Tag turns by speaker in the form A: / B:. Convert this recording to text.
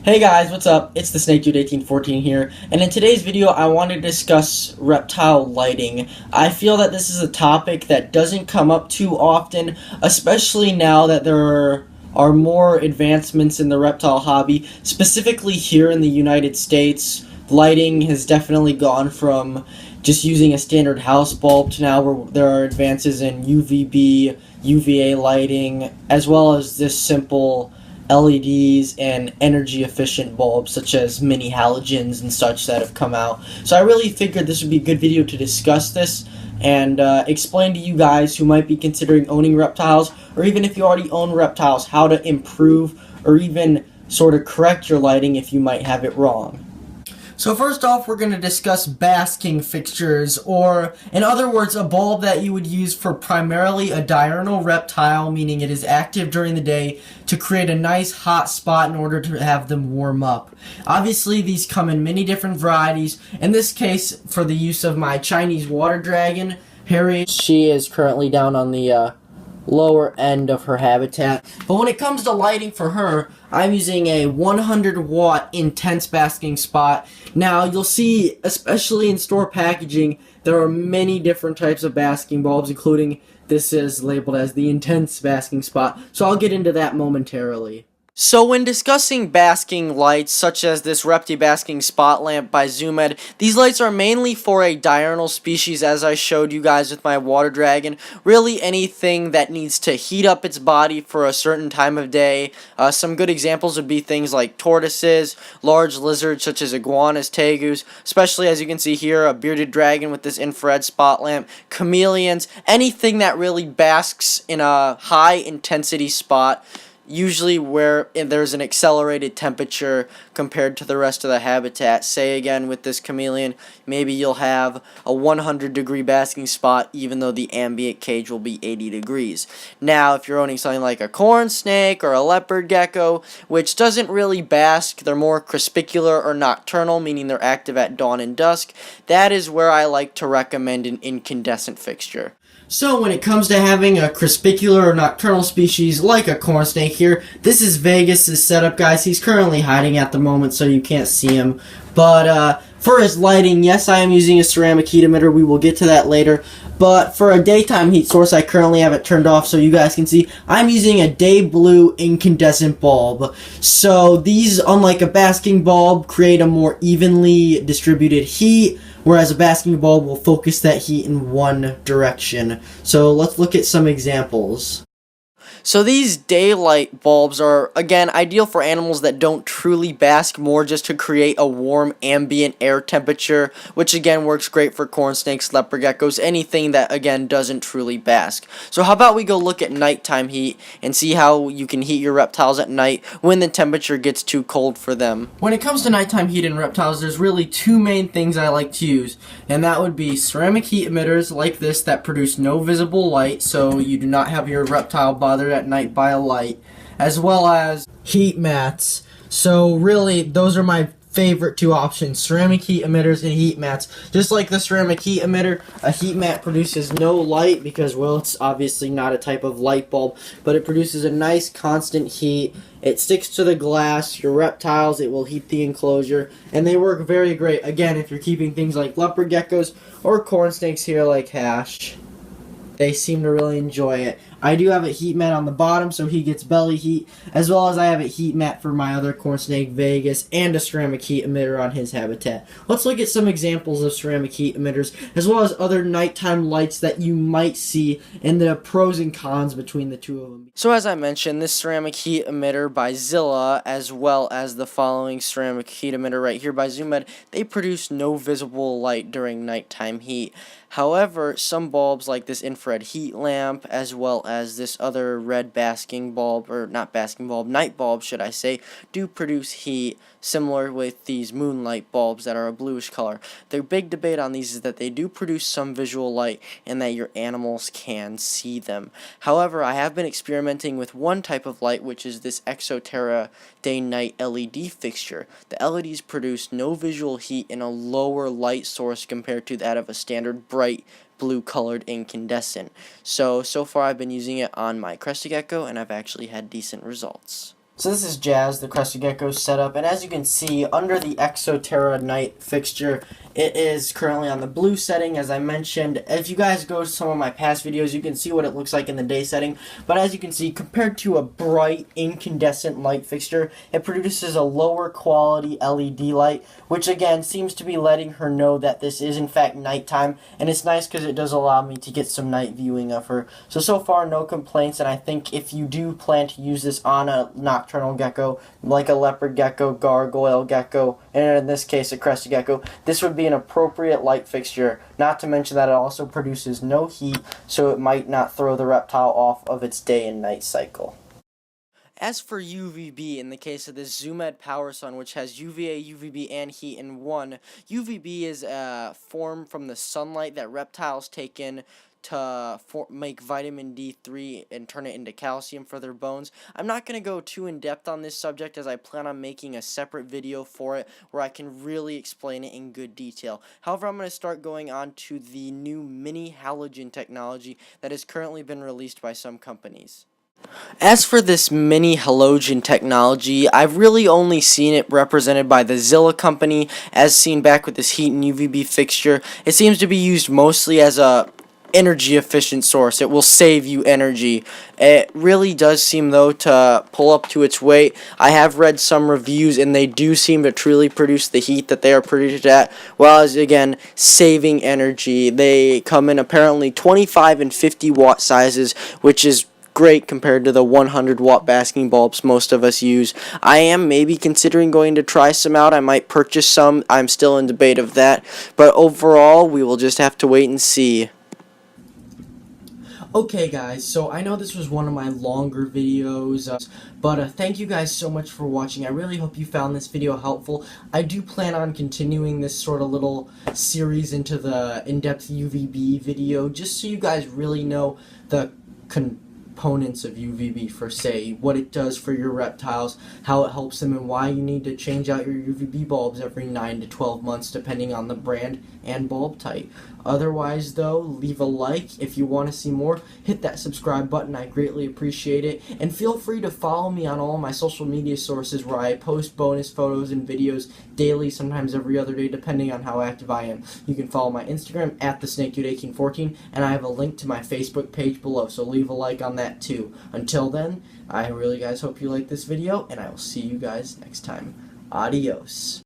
A: Hey guys, what's up? It's the Snake Dude 1814 here, and in today's video I want to discuss reptile lighting. I feel that this is a topic that doesn't come up too often, especially now that there are more advancements in the reptile hobby, specifically here in the United States. Lighting has definitely gone from just using a standard house bulb to now where there are advances in UVB, UVA lighting, as well as this simple LEDs and energy efficient bulbs such as mini halogens and such that have come out. So I really figured this would be a good video to discuss this and explain to you guys who might be considering owning reptiles, or even if you already own reptiles, how to improve or even sort of correct your lighting if you might have it wrong. So first off, we're going to discuss basking fixtures, or in other words, a bulb that you would use for primarily a diurnal reptile, meaning it is active during the day, to create a nice hot spot in order to have them warm up. Obviously, these come in many different varieties. In this case, for the use of my Chinese water dragon, Harry, she is currently down on the lower end of her habitat. But when it comes to lighting for her, I'm using a 100-watt intense basking spot. Now, you'll see, especially in store packaging, there are many different types of basking bulbs, including this is labeled as the intense basking spot. So I'll get into that momentarily. So when discussing basking lights, such as this Reptile basking spot lamp by Zoomed, these lights are mainly for a diurnal species, as I showed you guys with my water dragon. Really anything that needs to heat up its body for a certain time of day. Some good examples would be things like tortoises, large lizards such as iguanas, tegus, especially as you can see here, a bearded dragon with this infrared spot lamp, chameleons, anything that really basks in a high intensity spot, usually where there's an accelerated temperature compared to the rest of the habitat. Say again with this chameleon, maybe you'll have a 100-degree basking spot even though the ambient cage will be 80 degrees. Now, if you're owning something like a corn snake or a leopard gecko, which doesn't really bask, they're more crepuscular or nocturnal, meaning they're active at dawn and dusk, that is where I like to recommend an incandescent fixture. So when it comes to having a crepuscular or nocturnal species like a corn snake here, this is Vegas' setup, guys. He's currently hiding at the moment, so you can't see him. But for his lighting, yes, I am using a ceramic heat emitter. We will get to that later. But for a daytime heat source, I currently have it turned off so you guys can see. I'm using a day blue incandescent bulb. So these, unlike a basking bulb, create a more evenly distributed heat, whereas a basking bulb will focus that heat in one direction. So let's look at some examples. So these daylight bulbs are, again, ideal for animals that don't truly bask, more just to create a warm ambient air temperature, which again works great for corn snakes, leopard geckos, anything that again doesn't truly bask. So how about we go look at nighttime heat and see how you can heat your reptiles at night when the temperature gets too cold for them. When it comes to nighttime heat in reptiles, there's really two main things I like to use, and that would be ceramic heat emitters like this that produce no visible light, so you do not have your reptile bothered at night by a light, as well as heat mats. So really, those are my favorite two options: ceramic heat emitters and heat mats. Just like the ceramic heat emitter, a heat mat produces no light because, well, it's obviously not a type of light bulb, but it produces a nice constant heat. It sticks to the glass, your reptiles, it will heat the enclosure, and they work very great, again, if you're keeping things like leopard geckos or corn snakes here like Hash. They seem to really enjoy it. I do have a heat mat on the bottom so he gets belly heat, as well as I have a heat mat for my other corn snake, Vegas, and a ceramic heat emitter on his habitat. Let's look at some examples of ceramic heat emitters, as well as other nighttime lights that you might see, and the pros and cons between the two of them. So as I mentioned, this ceramic heat emitter by Zilla, as well as the following ceramic heat emitter right here by Zoomed, they produce no visible light during nighttime heat. However, some bulbs like this infrared heat lamp, as well as this other red basking bulb, or not basking bulb, night bulb should I say, do produce heat, similar with these moonlight bulbs that are a bluish color. The big debate on these is that they do produce some visual light and that your animals can see them. However, I have been experimenting with one type of light, which is this Exoterra day-night LED fixture. The LEDs produce no visual heat in a lower light source compared to that of a standard bright blue colored incandescent. So far I've been using it on my crested gecko and I've actually had decent results. So this is Jazz, the Crested Gecko setup, and as you can see, under the Exoterra Night fixture, it is currently on the blue setting, as I mentioned. If you guys go to some of my past videos, you can see what it looks like in the day setting, but as you can see, compared to a bright incandescent light fixture, it produces a lower quality LED light, which again seems to be letting her know that this is in fact nighttime, and it's nice because it does allow me to get some night viewing of her. So far, no complaints, and I think if you do plan to use this on a nocturnal gecko, like a leopard gecko, gargoyle gecko, and in this case a crested gecko, this would be an appropriate light fixture. Not to mention that it also produces no heat, so it might not throw the reptile off of its day and night cycle. As for UVB, in the case of this Zoomed Power Sun, which has UVA, UVB, and heat in one, UVB is a form from the sunlight that reptiles take in to make vitamin D3 and turn it into calcium for their bones. I'm not going to go too in-depth on this subject, as I plan on making a separate video for it where I can really explain it in good detail. However, I'm going to start going on to the new mini halogen technology that has currently been released by some companies. As for this mini halogen technology, I've really only seen it represented by the Zilla company, as seen back with this heat and UVB fixture. It seems to be used mostly as a energy efficient source. It will save you energy. It really does seem though to pull up to its weight. I have read some reviews and they do seem to truly produce the heat that they are produced at, while as again saving energy. They come in apparently 25 and 50 watt sizes, which is great compared to the 100 watt basking bulbs most of us use. I am maybe considering going to try some out. I might purchase some. I'm still in debate of that, but overall we will just have to wait and see. Okay guys, so I know this was one of my longer videos, but thank you guys so much for watching. I really hope you found this video helpful. I do plan on continuing this sort of little series into the in-depth UVB video, just so you guys really know the components of UVB, for say, what it does for your reptiles, how it helps them, and why you need to change out your UVB bulbs every 9 to 12 months depending on the brand and bulb type. Otherwise though, leave a like. If you want to see more, hit that subscribe button. I greatly appreciate it, and feel free to follow me on all my social media sources where I post bonus photos and videos daily, sometimes every other day depending on how active I am. You can follow my Instagram at thesnakedude1814, and I have a link to my Facebook page below, so leave a like on that too. Until then, I really guys hope you like this video, and I will see you guys next time. Adios.